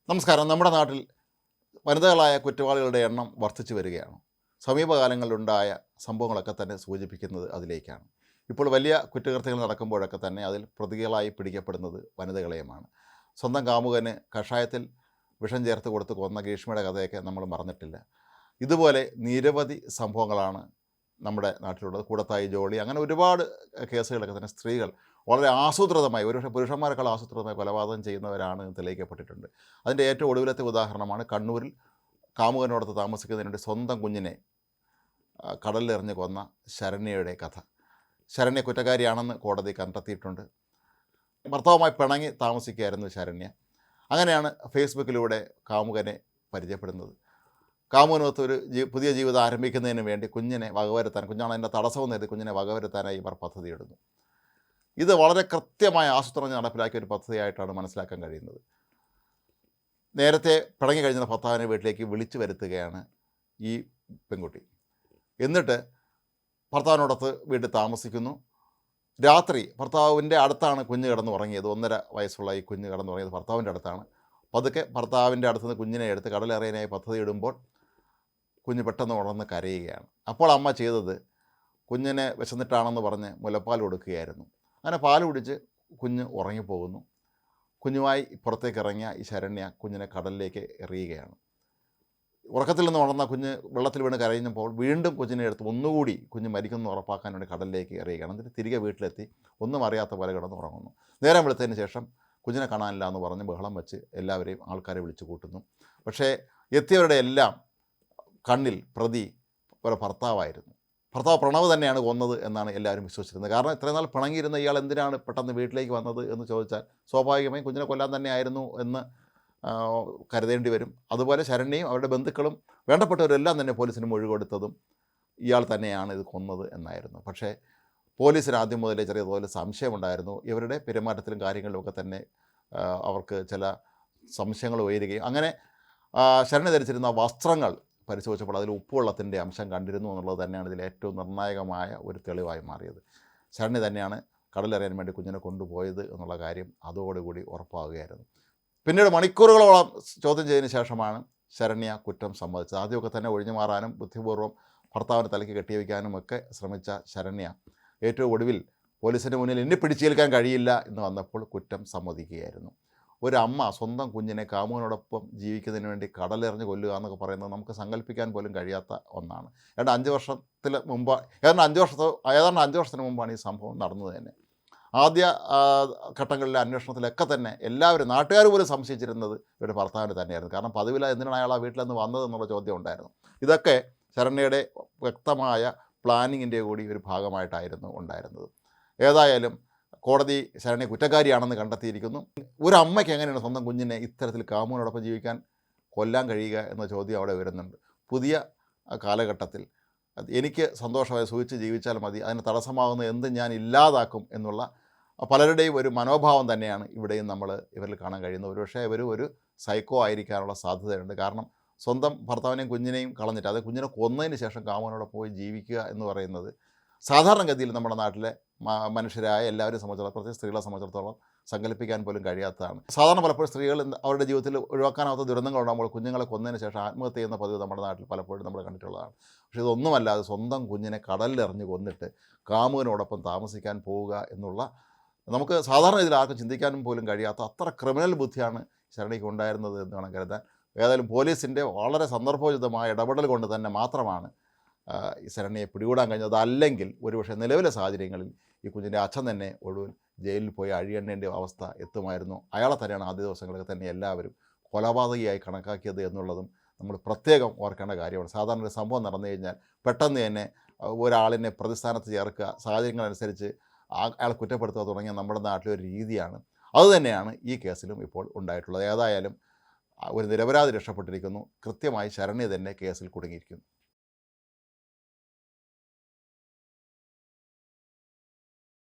നമസ്കാരം. നമ്മുടെ നാട്ടിൽ വനിതകളായ കുറ്റവാളികളുടെ എണ്ണം വർദ്ധിച്ചു വരികയാണ്. സമീപകാലങ്ങളിലുണ്ടായ സംഭവങ്ങളൊക്കെ തന്നെ സൂചിപ്പിക്കുന്നത് അതിലേക്കാണ്. ഇപ്പോൾ വലിയ കുറ്റകൃത്യങ്ങൾ നടക്കുമ്പോഴൊക്കെ തന്നെ അതിൽ പ്രതികളായി പിടിക്കപ്പെടുന്നത് വനിതകളെയുമാണ്. സ്വന്തം കാമുകന് കഷായത്തിൽ വിഷം ചേർത്ത് കൊടുത്ത് കൊന്ന ഗ്രീഷ്മയുടെ കഥയൊക്കെ നമ്മൾ മറന്നിട്ടില്ല. ഇതുപോലെ നിരവധി സംഭവങ്ങളാണ് നമ്മുടെ നാട്ടിലുള്ളത്. കൂടത്തായി ജോളി, അങ്ങനെ ഒരുപാട് കേസുകളൊക്കെ തന്നെ സ്ത്രീകൾ വളരെ ആസൂത്രിതമായി, ഒരുപക്ഷെ പുരുഷന്മാരെക്കാൾ ആസൂത്രിതമായി കൊലപാതകം ചെയ്യുന്നവരാണ് എന്ന് തെളിയിക്കപ്പെട്ടിട്ടുണ്ട്. അതിൻ്റെ ഏറ്റവും ഒടുവിലത്തെ ഉദാഹരണമാണ് കണ്ണൂരിൽ കാമുകനോടൊത്ത് താമസിക്കുന്നതിന് വേണ്ടി സ്വന്തം കുഞ്ഞിനെ കടലിലെറിഞ്ഞ് കൊന്ന ശരണ്യയുടെ കഥ. ശരണ്യ കുറ്റക്കാരിയാണെന്ന് കോടതി കണ്ടെത്തിയിട്ടുണ്ട്. ഭർത്താവുമായി പിണങ്ങി താമസിക്കുകയായിരുന്നു ശരണ്യ. അങ്ങനെയാണ് ഫേസ്ബുക്കിലൂടെ കാമുകനെ പരിചയപ്പെടുന്നത്. കാമുകനൊത്ത് ഒരു പുതിയ ജീവിതം ആരംഭിക്കുന്നതിന് വേണ്ടി കുഞ്ഞിനെ വകവരുത്താൻ, കുഞ്ഞാണ് അതിൻ്റെ തടസ്സമെന്ന് കരുതി കുഞ്ഞിനെ വകവരുത്താനായി ഇവർ പദ്ധതിയിടുന്നു. ഇത് വളരെ കൃത്യമായ ആസൂത്രണം നടപ്പിലാക്കിയ ഒരു പദ്ധതിയായിട്ടാണ് മനസ്സിലാക്കാൻ കഴിയുന്നത്. നേരത്തെ പിണങ്ങി കഴിഞ്ഞ ഭർത്താവിനെ വീട്ടിലേക്ക് വിളിച്ചു വരുത്തുകയാണ് ഈ പെൺകുട്ടി. എന്നിട്ട് ഭർത്താവിനോടൊത്ത് വീട്ടിൽ താമസിക്കുന്നു. രാത്രി ഭർത്താവിൻ്റെ അടുത്താണ് കുഞ്ഞ് കിടന്നുറങ്ങിയത്. 1.5 വയസ്സുള്ള ഈ കുഞ്ഞ് കിടന്നുറങ്ങിയത് ഭർത്താവിൻ്റെ അടുത്താണ്. പതുക്കെ ഭർത്താവിൻ്റെ അടുത്തുനിന്ന് കുഞ്ഞിനെ എടുത്ത് കടലെറിയാനായി പദ്ധതിയിടുമ്പോൾ കുഞ്ഞ് പെട്ടെന്ന് ഉണർന്ന് കരയുകയാണ്. അപ്പോൾ അമ്മ ചെയ്തത് കുഞ്ഞിനെ വിശന്നിട്ടാണെന്ന് പറഞ്ഞ് മുലപ്പാൽ കൊടുക്കുകയായിരുന്നു. അങ്ങനെ പാൽ കുടിച്ച് കുഞ്ഞ് ഉറങ്ങിപ്പോകുന്നു. കുഞ്ഞുമായി പുറത്തേക്ക് ഇറങ്ങിയ ഈ ശരണ്യ കുഞ്ഞിനെ കടലിലേക്ക് എറിയുകയാണ്. ഉറക്കത്തിൽ നിന്ന് ഉണർന്ന കുഞ്ഞ് വെള്ളത്തിൽ വീണ് കരയുമ്പോൾ വീണ്ടും കുഞ്ഞിനെ എടുത്ത് ഒന്നുകൂടി കുഞ്ഞ് മരിക്കുന്നു ഉറപ്പാക്കാൻ വേണ്ടി കടലിലേക്ക് എറിയുകയാണ്. എന്നിട്ട് തിരികെ വീട്ടിലെത്തി ഒന്നും അറിയാത്ത പോലെ കിടന്ന് ഉറങ്ങുന്നു. നേരം വെളുത്തതിന് ശേഷം കുഞ്ഞിനെ കാണാനില്ല എന്ന് പറഞ്ഞ് ബഹളം വെച്ച് എല്ലാവരെയും ആൾക്കാരെ വിളിച്ചു കൂട്ടുന്നു. പക്ഷേ എത്തിയവരുടെ എല്ലാം കണ്ണിൽ പ്രതി ഒരു ഭർത്താവായിരുന്നു. ഭർത്താവ് പ്രണവ് തന്നെയാണ് കൊന്നത് എന്നാണ് എല്ലാവരും വിശ്വസിച്ചിരുന്നത്. കാരണം ഇത്രയും നാൾ പിണങ്ങിയിരുന്ന ഇയാൾ എന്തിനാണ് പെട്ടെന്ന് വീട്ടിലേക്ക് വന്നത് എന്ന് ചോദിച്ചാൽ സ്വാഭാവികമായും കുഞ്ഞിനെ കൊല്ലാൻ തന്നെയായിരുന്നു എന്ന് കരുതേണ്ടി വരും. അതുപോലെ ശരണ്യയും അവരുടെ ബന്ധുക്കളും വേണ്ടപ്പെട്ടവരെല്ലാം തന്നെ പോലീസിന് മൊഴി കൊടുത്തതും ഇയാൾ തന്നെയാണ് ഇത് കൊന്നത് എന്നായിരുന്നു. പക്ഷേ പോലീസിന് ആദ്യം മുതലേ ചെറിയ തോതിൽ സംശയമുണ്ടായിരുന്നു. ഇവരുടെ പെരുമാറ്റത്തിലും കാര്യങ്ങളിലുമൊക്കെ തന്നെ അവർക്ക് ചില സംശയങ്ങൾ ഉയരുകയും അങ്ങനെ ശരണ്യ ധരിച്ചിരുന്ന വസ്ത്രങ്ങൾ പരിശോധിച്ചപ്പോൾ അതിൽ ഉപ്പുവെള്ളത്തിൻ്റെ അംശം കണ്ടിരുന്നു എന്നുള്ളത് തന്നെയാണ് ഇതിൽ ഏറ്റവും നിർണായകമായ ഒരു തെളിവായി മാറിയത്. ശരണ്യ തന്നെയാണ് കടലെറിയാൻ വേണ്ടി കുഞ്ഞിനെ കൊണ്ടുപോയത് എന്നുള്ള കാര്യം അതോടുകൂടി ഉറപ്പാവുകയായിരുന്നു. പിന്നീട് മണിക്കൂറുകളോളം ചോദ്യം ചെയ്തതിന് ശേഷമാണ് ശരണ്യ കുറ്റം സമ്മതിച്ചത്. ആദ്യമൊക്കെ തന്നെ ഒഴിഞ്ഞു മാറാനും ബുദ്ധിപൂർവ്വം ഭർത്താവിന് തലയ്ക്ക് കെട്ടിവയ്ക്കാനും ഒക്കെ ശ്രമിച്ച ശരണ്യ ഏറ്റവും ഒടുവിൽ പോലീസിൻ്റെ മുന്നിൽ എന്നെ പിടിച്ചേൽക്കാൻ കഴിയില്ല എന്ന് വന്നപ്പോൾ കുറ്റം സമ്മതിക്കുകയായിരുന്നു. ഒരമ്മ സ്വന്തം കുഞ്ഞിനെ കാമുകനോടൊപ്പം ജീവിക്കുന്നതിന് വേണ്ടി കടലെറിഞ്ഞ് കൊല്ലുക എന്നൊക്കെ പറയുന്നത് നമുക്ക് സങ്കല്പിക്കാൻ പോലും കഴിയാത്ത ഒന്നാണ്. ഏതാണ്ട് 5 വർഷത്തിന് മുമ്പ് ഏതാണ്ട് 5 വർഷത്തിന് മുമ്പാണ് ഈ സംഭവം നടന്നത് തന്നെ. ആദ്യ ഘട്ടങ്ങളിലെ അന്വേഷണത്തിലൊക്കെ തന്നെ എല്ലാവരും നാട്ടുകാർ പോലും സംശയിച്ചിരുന്നത് ഇവരുടെ ഭർത്താവിന് തന്നെയായിരുന്നു. കാരണം പതിവില്ല എന്തിനാണ് അയാൾ ആ വീട്ടിൽ നിന്ന് വന്നത് എന്നുള്ള ചോദ്യം ഉണ്ടായിരുന്നു. ഇതൊക്കെ ശരണ്യയുടെ വ്യക്തമായ പ്ലാനിങ്ങിൻ്റെ കൂടി ഒരു ഭാഗമായിട്ടായിരുന്നു ഉണ്ടായിരുന്നത്. ഏതായാലും കോടതി ശരണ്യ കുറ്റക്കാരിയാണെന്ന് കണ്ടെത്തിയിരിക്കുന്നു. ഒരു അമ്മയ്ക്ക് എങ്ങനെയാണ് സ്വന്തം കുഞ്ഞിനെ ഇത്തരത്തിൽ കാമുകനോടൊപ്പം ജീവിക്കാൻ കൊല്ലാൻ കഴിയുക എന്ന ചോദ്യം അവിടെ വരുന്നുണ്ട്. പുതിയ കാലഘട്ടത്തിൽ എനിക്ക് സന്തോഷമായി സുഖിച്ച് ജീവിച്ചാൽ മതി, അതിന് തടസ്സമാകുന്ന എന്ത് ഞാൻ ഇല്ലാതാക്കും എന്നുള്ള പലരുടെയും ഒരു മനോഭാവം തന്നെയാണ് ഇവിടെയും ഇവരിൽ കാണാൻ കഴിയുന്നത്. ഒരുപക്ഷെ ഇവർ ഒരു സൈക്കോ ആയിരിക്കാനുള്ള സാധ്യതയുണ്ട്. കാരണം സ്വന്തം ഭർത്താവിനെയും കുഞ്ഞിനെയും കളഞ്ഞിട്ട്, അത് കുഞ്ഞിനെ കൊന്നതിന് ശേഷം കാമുകനോടൊപ്പം പോയി ജീവിക്കുക എന്ന് പറയുന്നത് സാധാരണഗതിയിൽ നമ്മുടെ നാട്ടിലെ മനുഷ്യരായ എല്ലാവരും സംബന്ധിച്ചിടത്തോളം, പ്രത്യേകിച്ച് സ്ത്രീകളെ സംബന്ധിച്ചിടത്തോളം സങ്കല്പിക്കാൻ പോലും കഴിയാത്തതാണ്. സാധാരണ പലപ്പോഴും സ്ത്രീകൾ അവരുടെ ജീവിതത്തിൽ ഒഴിവാക്കാനാവാത്ത ദുരന്തങ്ങളുണ്ടാകുമ്പോൾ കുഞ്ഞുങ്ങളെ കൊന്നതിന് ശേഷം ആത്മഹത്യ ചെയ്യുന്ന പതിവ് നമ്മുടെ നാട്ടിൽ പലപ്പോഴും നമ്മൾ കണ്ടിട്ടുള്ളതാണ്. പക്ഷേ ഇതൊന്നുമല്ലാതെ സ്വന്തം കുഞ്ഞിനെ കടലിലെറിഞ്ഞ് കൊന്നിട്ട് കാമുകനോടൊപ്പം താമസിക്കാൻ പോവുക എന്നുള്ള, നമുക്ക് സാധാരണ ഇതിൽ ആർക്കും ചിന്തിക്കാനും പോലും കഴിയാത്ത അത്ര ക്രിമിനൽ ബുദ്ധിയാണ് ശരണ്യയ്ക്ക് ഉണ്ടായിരുന്നത് എന്ന് വേണം കരുതാൻ. ഏതായാലും പോലീസിൻ്റെ വളരെ സന്ദർഭോചിതമായ ഇടപെടൽ കൊണ്ട് തന്നെ മാത്രമാണ് ഈ ശരണ്യയെ പിടികൂടാൻ കഴിഞ്ഞത്. അല്ലെങ്കിൽ ഒരുപക്ഷെ നിലവിലെ സാഹചര്യങ്ങളിൽ ഈ കുഞ്ഞിൻ്റെ അച്ഛൻ തന്നെ ഒടുവിൽ ജയിലിൽ പോയി അഴിയണ്ണേണ്ട അവസ്ഥ എത്തുമായിരുന്നു. അയാളെ തന്നെയാണ് ആദ്യ ദിവസങ്ങളിൽ തന്നെ എല്ലാവരും കൊലപാതകിയായി കണക്കാക്കിയത് എന്നുള്ളതും നമ്മൾ പ്രത്യേകം ഓർക്കേണ്ട കാര്യമാണ്. സാധാരണ ഒരു സംഭവം നടന്നു കഴിഞ്ഞാൽ പെട്ടെന്ന് തന്നെ ഒരാളിനെ പ്രതിസ്ഥാനത്ത് ചേർക്കുക, സാഹചര്യങ്ങളനുസരിച്ച് അയാളെ കുറ്റപ്പെടുത്തുക തുടങ്ങിയ നമ്മുടെ നാട്ടിലൊരു രീതിയാണ്. അതുതന്നെയാണ് ഈ കേസിലും ഇപ്പോൾ ഉണ്ടായിട്ടുള്ളത്. ഏതായാലും ഒരു നിരപരാധി രക്ഷപ്പെട്ടിരിക്കുന്നു. കൃത്യമായി ശരണ്യ തന്നെ കേസിൽ കുടുങ്ങിയിരിക്കുന്നു.